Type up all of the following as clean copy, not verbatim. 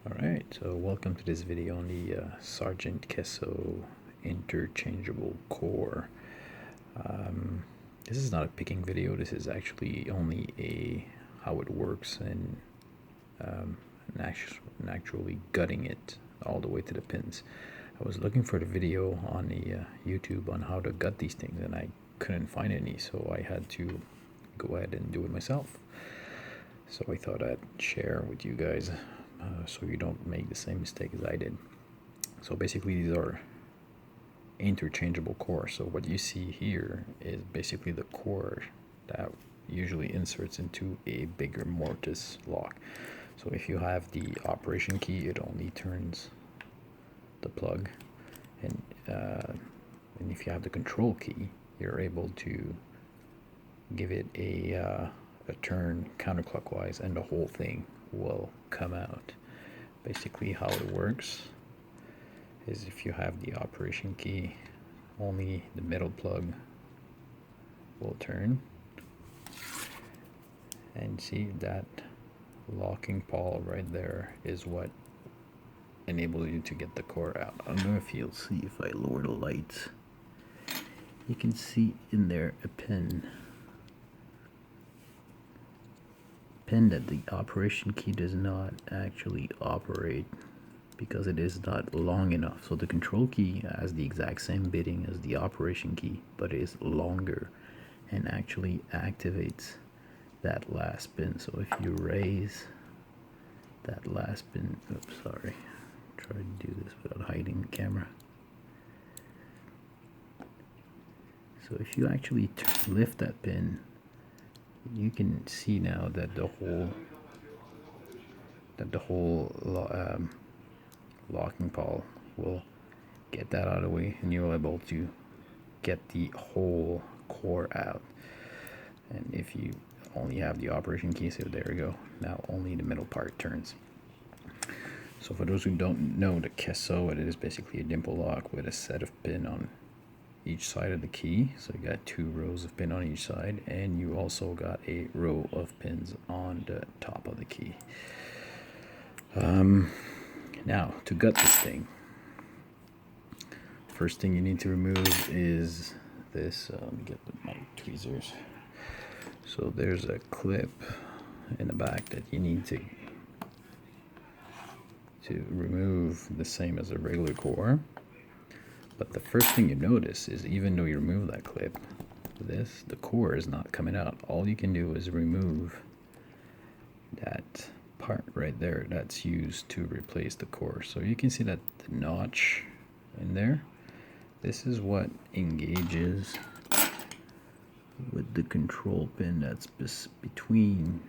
Alright, so welcome to this video on the Sargent Keso interchangeable core. This is not a picking video, this is actually only a how it works and actually gutting it all the way to the pins. I was looking for the video on the YouTube on how to gut these things and I couldn't find any, so I had to go ahead and do it myself. So I thought I'd share with you guys so you don't make the same mistake as I did. So basically these are interchangeable cores. So what you see here is basically the core that usually inserts into a bigger mortise lock. So if you have the operation key, it only turns the plug, and if you have the control key, you're able to give it a turn counterclockwise and the whole thing will come out. Basically how it works is if you have the operation key, only the middle plug will turn, and see that locking pawl right there is what enables you to get the core out. I don't know if you'll see if I lower the lights, you can see in there a pin that the operation key does not actually operate because it is not long enough. So the control key has the exact same bitting as the operation key, but it is longer and actually activates that last pin. So if you raise that last pin, oops, sorry, try to do this without hiding the camera. So if you actually lift that pin, you can see now that the whole locking pawl will get that out of the way, and you're able to get the whole core out. And if you only have the operation key, so there we go, now only the middle part turns. So for those who don't know, the Keso, it is basically a dimple lock with a set of pin on each side of the key. So you got 2 rows of pin on each side, and you also got a row of pins on the top of the key. Now to gut this thing, first thing you need to remove is this. Let me get my tweezers. So there's a clip in the back that you need to remove, the same as a regular core. But the first thing you notice is, even though you remove that clip, the core is not coming out. All you can do is remove that part right there that's used to replace the core. So you can see that the notch in there, this is what engages with the control pin that's between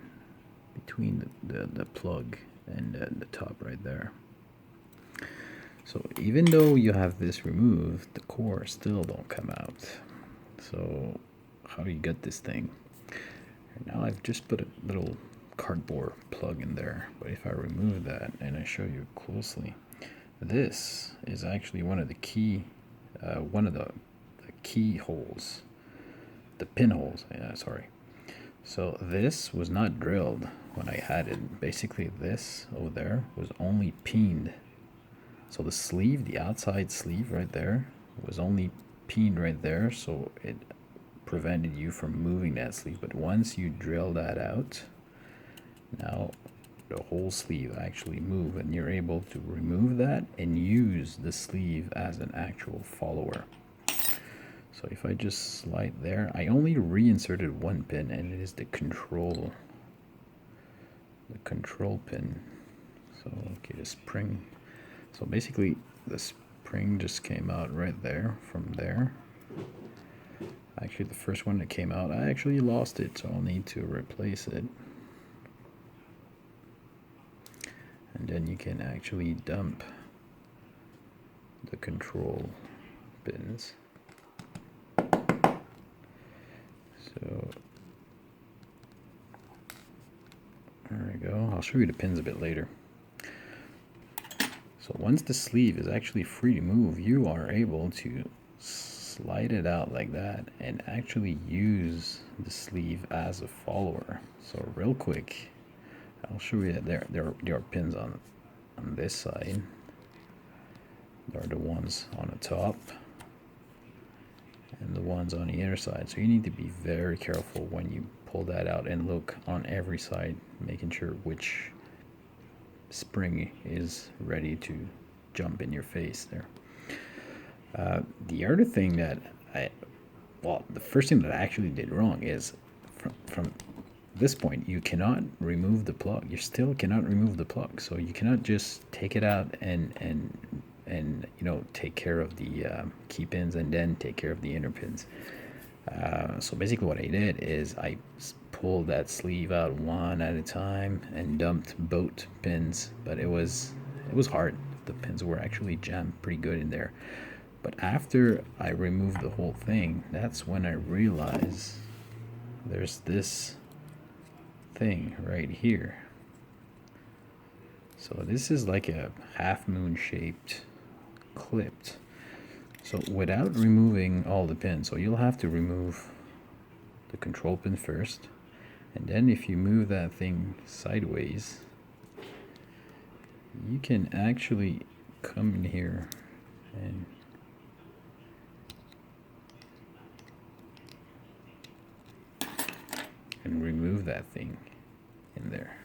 the plug and the top right there. So even though you have this removed, the core still don't come out. So how do you get this thing? And now I've just put a little cardboard plug in there, but if I remove that and I show you closely, this is actually one of the key holes, the pinholes. Yeah, sorry. So this was not drilled when I had it. Basically this over there was only peened. So the sleeve, the outside sleeve right there, was only peened right there, so it prevented you from moving that sleeve. But once you drill that out, now the whole sleeve actually move, and you're able to remove that and use the sleeve as an actual follower. So if I just slide there, I only reinserted one pin, and it is the control pin. So okay, the spring. So basically the spring just came out right there from there. Actually the first one that came out, I actually lost it, so I'll need to replace it. And then you can actually dump the control pins. So there we go. I'll show you the pins a bit later. So once the sleeve is actually free to move, you are able to slide it out like that and actually use the sleeve as a follower. So real quick, I'll show you that there are pins on on this side are the ones on the top and the ones on the inner side. So you need to be very careful when you pull that out and look on every side, making sure which spring is ready to jump in your face there. The other thing that the first thing that I actually did wrong is from this point you cannot remove the plug. You still cannot remove the plug, so you cannot just take it out and take care of the key pins and then take care of the inner pins. So basically what I did is I pulled that sleeve out one at a time and dumped both pins, but it was hard. The pins were actually jammed pretty good in there. But after I removed the whole thing, that's when I realized there's this thing right here. So this is like a half moon shaped clipped. So without removing all the pins, so you'll have to remove the control pin first, and then if you move that thing sideways, you can actually come in here and remove that thing in there.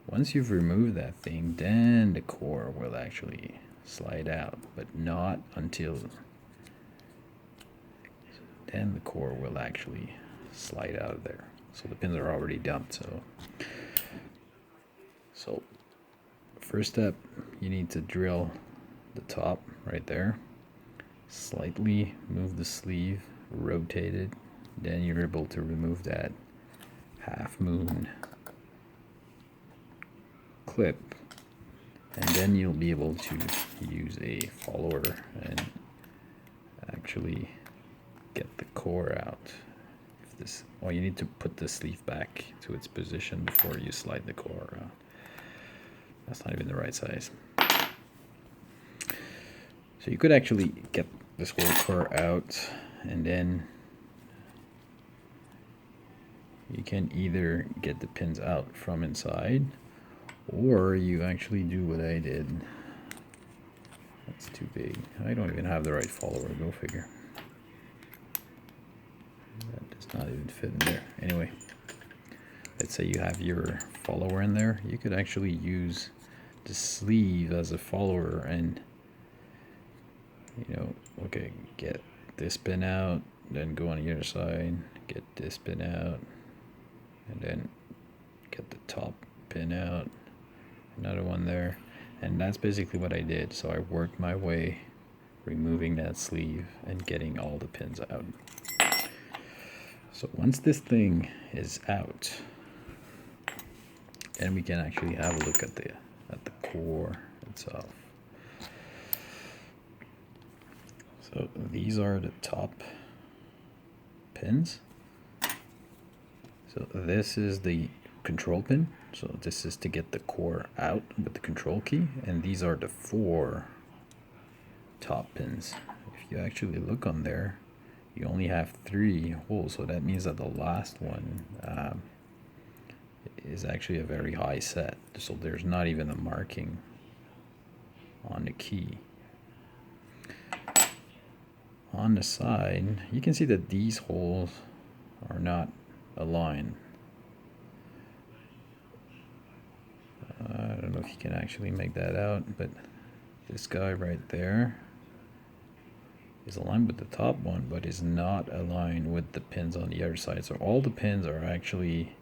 Once you've removed that thing, then the core will actually slide out, but not until then the core will actually slide out of there. So the pins are already dumped. So first step, you need to drill the top right there, slightly move the sleeve, rotate it, then you're able to remove that half moon clip, and then you'll be able to use a follower and actually get the core out. You need to put the sleeve back to its position before you slide the core out. That's not even the right size. So you could actually get this whole core out, and then you can either get the pins out from inside, or you actually do what I did. That's too big. I don't even have the right follower, go figure. That does not even fit in there. Anyway, let's say you have your follower in there. You could actually use the sleeve as a follower and, okay, get this pin out, then go on the other side, get this pin out, and then get the top pin out, another one there. And that's basically what I did. So I worked my way removing that sleeve and getting all the pins out. So once this thing is out, then we can actually have a look at the core itself. So these are the top pins. So this is the control pin. So this is to get the core out with the control key, and these are the 4 top pins. If you actually look on there, you only have 3 holes, so that means that the last one is actually a very high set. So there's not even a marking on the key. On the side, you can see that these holes are not aligned. I don't know if you can actually make that out, but this guy right there is aligned with the top one, but is not aligned with the pins on the other side. So all the pins are actually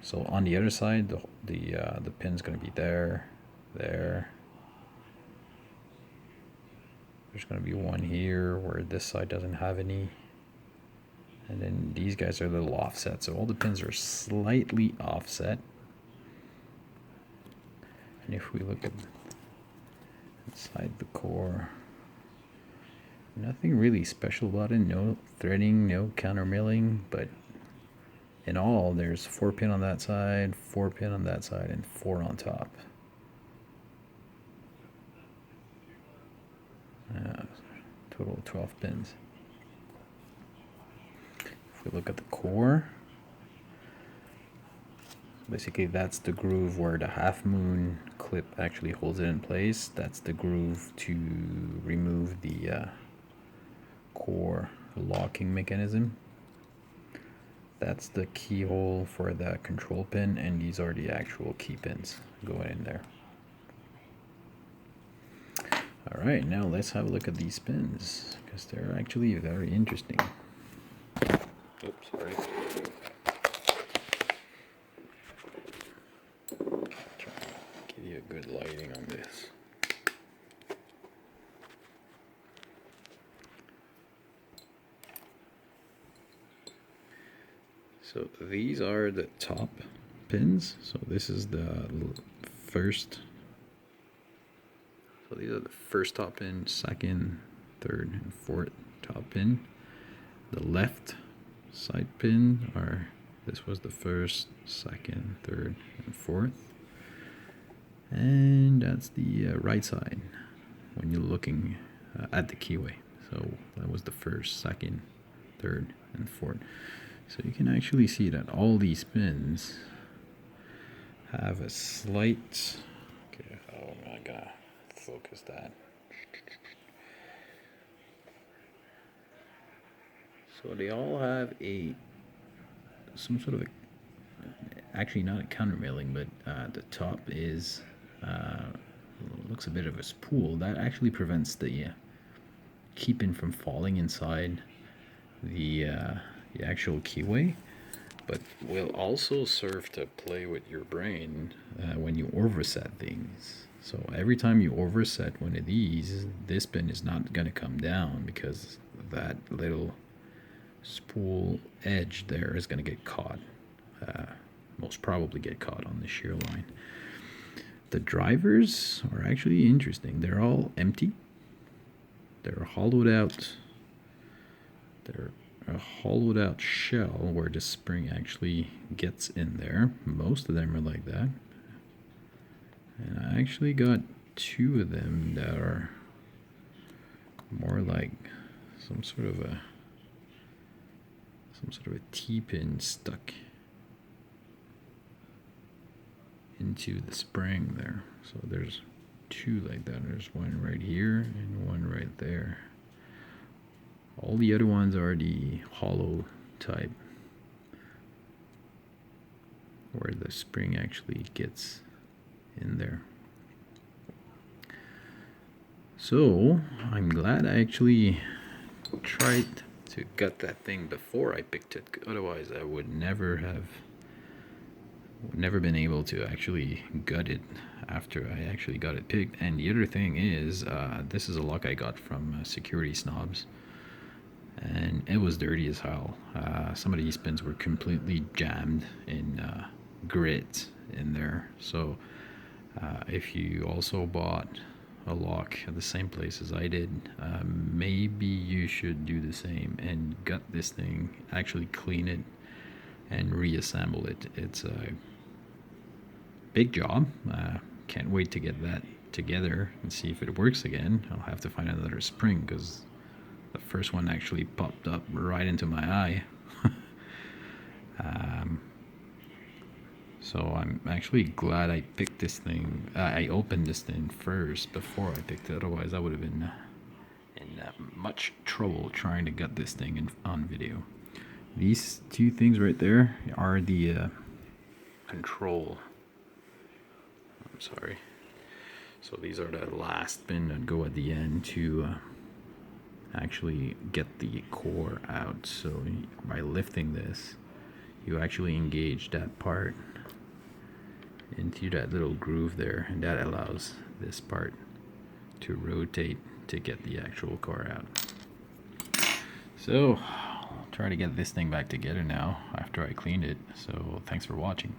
so on the other side, the pin's going to be there. There's going to be one here where this side doesn't have any, and then these guys are a little offset. So all the pins are slightly offset. And if we look at inside the core, nothing really special about it. No threading, no counter milling, but in all, there's 4 pin on that side, 4 pin on that side, and 4 on top. Total of 12 pins. If we look at the core, Basically, that's the groove where the half moon clip actually holds it in place. That's the groove to remove the core locking mechanism. That's the keyhole for the control pin, and these are the actual key pins going in there. Alright, now let's have a look at these pins, because they're actually very interesting. Oops, sorry. Try to give you a good lighting on this. So these are the top pins. So this is the first. So these are the first top pin, second, third, and fourth top pin. The left side pin are, this was the first, second, third, and fourth. And that's the right side when you're looking at the keyway. So that was the first, second, third, and fourth. So you can actually see that all these pins have a slight, okay, oh my god, focus that. So they all have some sort of actually not a countervailing, but the top is looks a bit of a spool that actually prevents the key pin from falling inside the actual keyway, but will also serve to play with your brain when you overset things. So every time you overset one of these, this pin is not going to come down because that little spool edge there is going to get caught, most probably get caught on the shear line. The drivers are actually interesting. They're all empty. They're hollowed out. They're a hollowed out shell where the spring actually gets in there. Most of them are like that. And I actually got two of them that are more like some sort of a T-pin stuck into the spring there. So there's two like that. There's one right here and one right there. All the other ones are the hollow type, where the spring actually gets in there. So I'm glad I actually tried to gut that thing before I picked it. Otherwise I would never been able to actually gut it after I actually got it picked. And the other thing is, this is a lock I got from Security Snobs, and it was dirty as hell. Some of these pins were completely jammed in grit in there. So if you also bought a lock at the same place as I did, maybe you should do the same and gut this thing, actually clean it and reassemble it. It's a big job. Can't wait to get that together and see if it works again. I'll have to find another spring because the first one actually popped up right into my eye. So I'm actually glad I picked this thing. I opened this thing first before I picked it. Otherwise I would have been in much trouble trying to gut this thing on video. These two things right there are the control. I'm sorry. So these are the last pin that go at the end to actually get the core out. So by lifting this, you actually engage that part into that little groove there, and that allows this part to rotate to get the actual core out. So I'll try to get this thing back together now after I cleaned it. So thanks for watching.